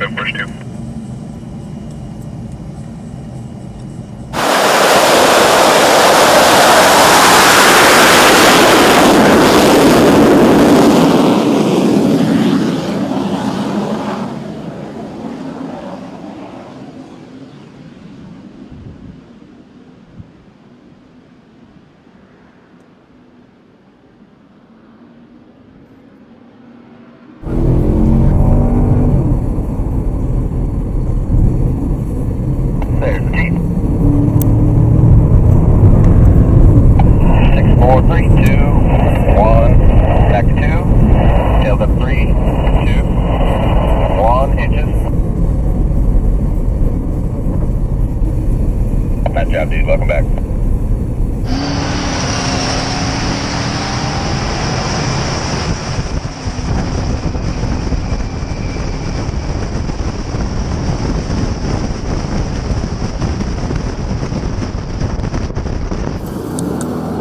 742. There's the T. 6, 4, 3, 2, 1. Back to 2. Tails up 3, 2, 1 inches. Nice job, dude. Welcome back.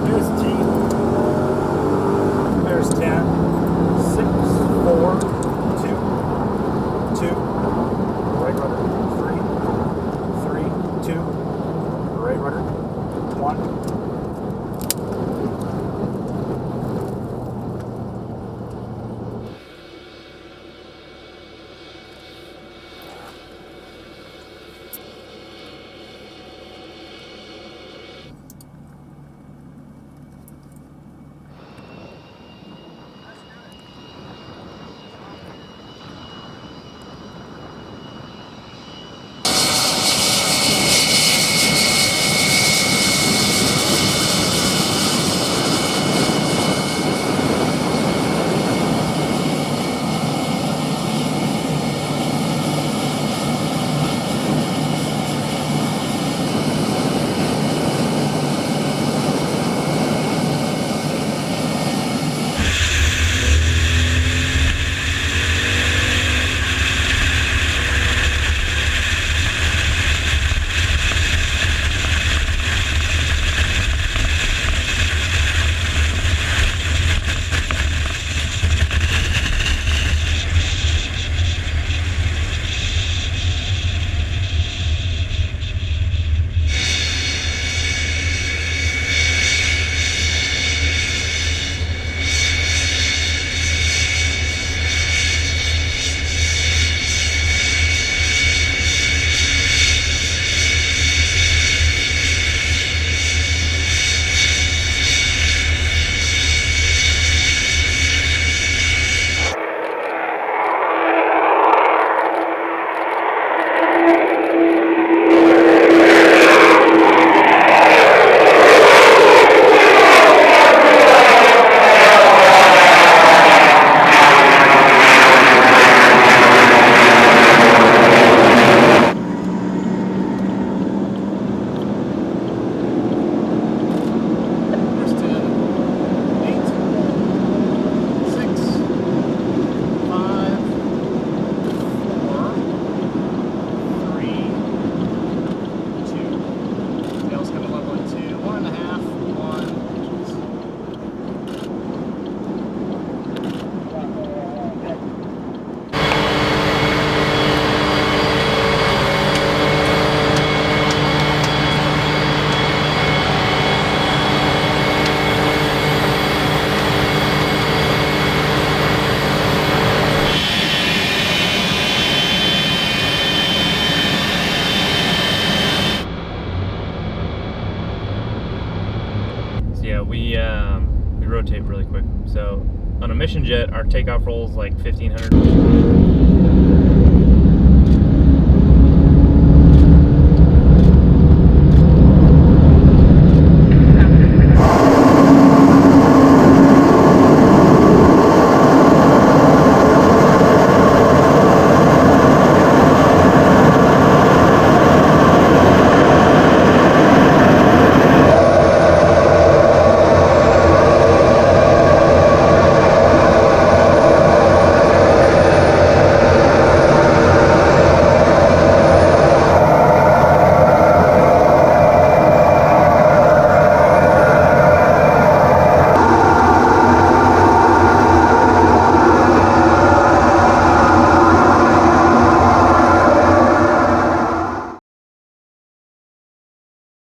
There's T. There's 10. 6, 4, 2, 2. Right rudder. 3, 3, 2. Right rudder. 1. Yeah, we rotate really quick. So on a mission jet, our takeoff roll is like 1,500.